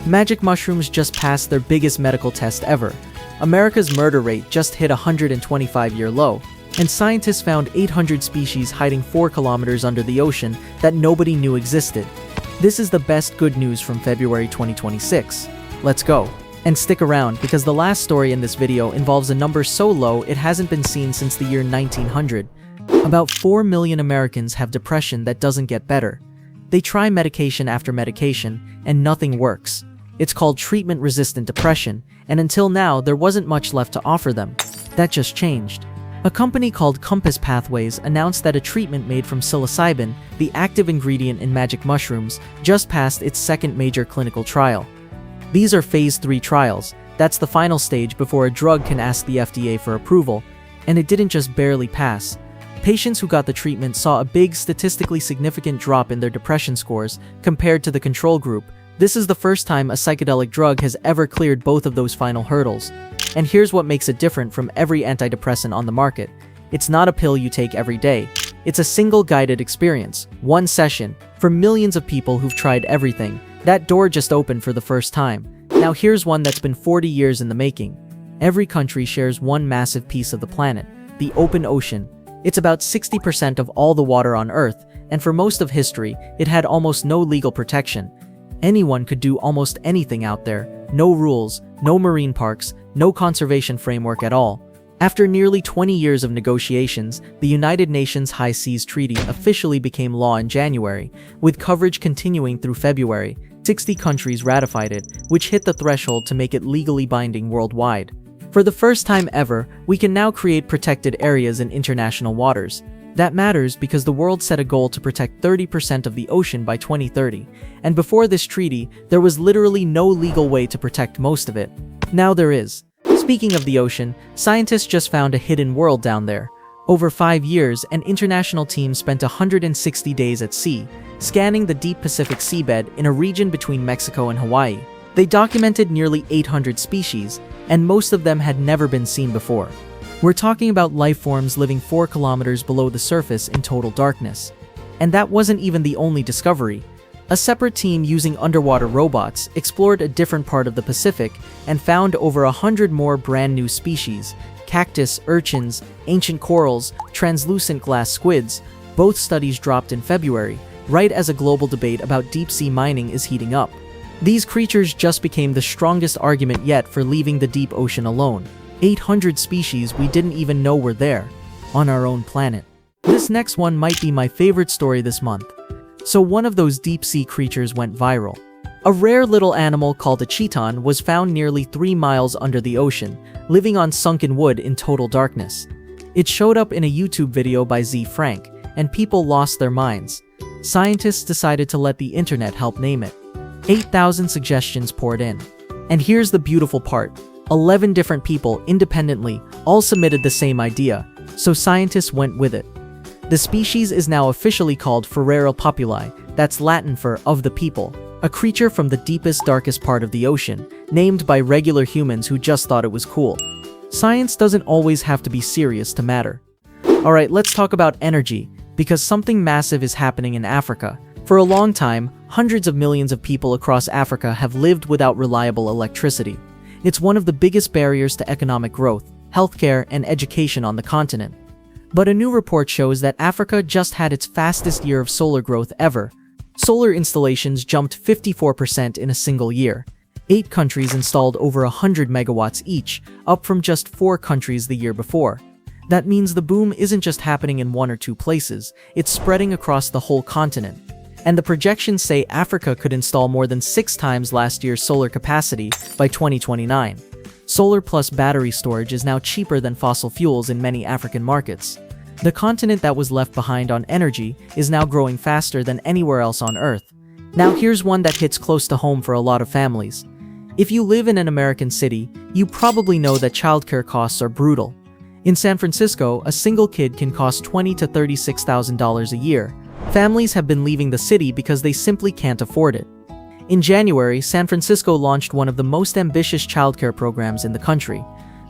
Magic mushrooms just passed their biggest medical test ever. America's murder rate just hit a 125-year low, and scientists found 800 species hiding 4 kilometers under the ocean that nobody knew existed. This is the best good news from February 2026. Let's go. And stick around because the last story in this video involves a number so low it hasn't been seen since the year 1900. About 4 million Americans have depression that doesn't get better. They try medication after medication, and nothing works. It's called treatment-resistant depression, and until now there wasn't much left to offer them. That just changed. A company called Compass Pathways announced that a treatment made from psilocybin, the active ingredient in magic mushrooms, just passed its second major clinical trial. These are phase 3 trials. That's the final stage before a drug can ask the FDA for approval, and it didn't just barely pass. Patients who got the treatment saw a big, statistically significant drop in their depression scores compared to the control group. This is the first time a psychedelic drug has ever cleared both of those final hurdles. And here's what makes it different from every antidepressant on the market. It's not a pill you take every day. It's a single guided experience, one session, for millions of people who've tried everything. That door just opened for the first time. Now here's one that's been 40 years in the making. Every country shares one massive piece of the planet, the open ocean. It's about 60% of all the water on Earth, and for most of history, it had almost no legal protection. Anyone could do almost anything out there. No rules, no marine parks, no conservation framework at all. After nearly 20 years of negotiations, the United Nations High Seas Treaty officially became law in January, with coverage continuing through February. 60 countries ratified it, which hit the threshold to make it legally binding worldwide. For the first time ever, we can now create protected areas in international waters. That matters because the world set a goal to protect 30% of the ocean by 2030, and before this treaty, there was literally no legal way to protect most of it. Now there is. Speaking of the ocean, scientists just found a hidden world down there. Over 5 years, an international team spent 160 days at sea, scanning the deep Pacific seabed in a region between Mexico and Hawaii. They documented nearly 800 species, and most of them had never been seen before. We're talking about life forms living 4 kilometers below the surface in total darkness. And that wasn't even the only discovery. A separate team using underwater robots explored a different part of the Pacific and found over 100 more brand new species: cactus, urchins, ancient corals, translucent glass squids. Both studies dropped in February, right as a global debate about deep-sea mining is heating up. These creatures just became the strongest argument yet for leaving the deep ocean alone. 800 species we didn't even know were there, on our own planet. This next one might be my favorite story this month. So one of those deep-sea creatures went viral. A rare little animal called a chiton was found nearly 3 miles under the ocean, living on sunken wood in total darkness. It showed up in a YouTube video by Z Frank, and people lost their minds. Scientists decided to let the internet help name it. 8,000 suggestions poured in. And here's the beautiful part. 11 different people, independently, all submitted the same idea, so scientists went with it. The species is now officially called Ferrero populi, that's Latin for "of the people," a creature from the deepest, darkest part of the ocean, named by regular humans who just thought it was cool. Science doesn't always have to be serious to matter. Alright, let's talk about energy, because something massive is happening in Africa. For a long time, hundreds of millions of people across Africa have lived without reliable electricity. It's one of the biggest barriers to economic growth, healthcare, and education on the continent. But a new report shows that Africa just had its fastest year of solar growth ever. Solar installations jumped 54% in a single year. 8 countries installed over 100 megawatts each, up from just 4 countries the year before. That means the boom isn't just happening in 1 or 2 places, it's spreading across the whole continent. And the projections say Africa could install more than 6 times last year's solar capacity by 2029. Solar plus battery storage is now cheaper than fossil fuels in many African markets. The continent that was left behind on energy is now growing faster than anywhere else on Earth. Now here's one that hits close to home for a lot of families. If you live in an American city, you probably know that childcare costs are brutal. In San Francisco, a single kid can cost $20,000 to $36,000 a year. Families have been leaving the city because they simply can't afford it. In January, San Francisco launched one of the most ambitious childcare programs in the country.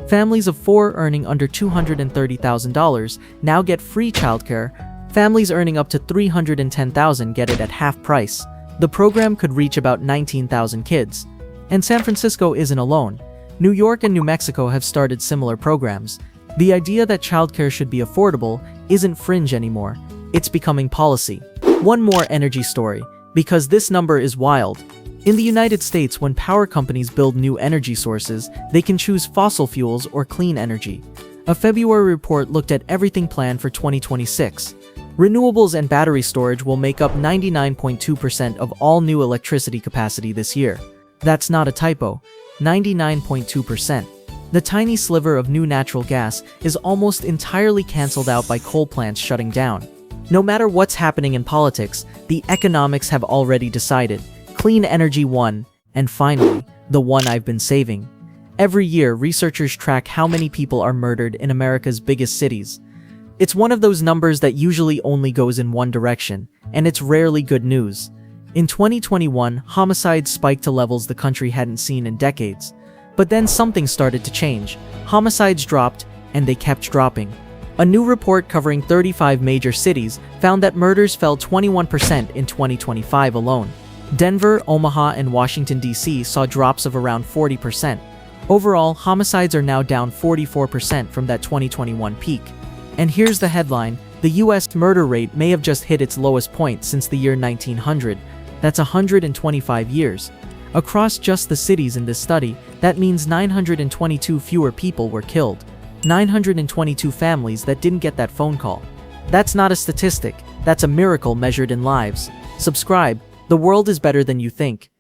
Families of 4 earning under $230,000 now get free childcare. Families earning up to $310,000 get it at half price. The program could reach about 19,000 kids. And San Francisco isn't alone. New York and New Mexico have started similar programs. The idea that childcare should be affordable isn't fringe anymore. It's becoming policy. One more energy story, because this number is wild. In the United States, when power companies build new energy sources, they can choose fossil fuels or clean energy. A February report looked at everything planned for 2026. Renewables and battery storage will make up 99.2% of all new electricity capacity this year. That's not a typo. 99.2%. The tiny sliver of new natural gas is almost entirely cancelled out by coal plants shutting down. No matter what's happening in politics, the economics have already decided. Clean energy won, and finally, the one I've been saving. Every year, researchers track how many people are murdered in America's biggest cities. It's one of those numbers that usually only goes in one direction, and it's rarely good news. In 2021, homicides spiked to levels the country hadn't seen in decades. But then something started to change. Homicides dropped, and they kept dropping. A new report covering 35 major cities found that murders fell 21% in 2025 alone. Denver, Omaha, and Washington, D.C. saw drops of around 40%. Overall, homicides are now down 44% from that 2021 peak. And here's the headline: the U.S. murder rate may have just hit its lowest point since the year 1900. That's 125 years. Across just the cities in this study, that means 922 fewer people were killed. 922 families that didn't get that phone call. That's not a statistic, that's a miracle measured in lives. Subscribe, the world is better than you think.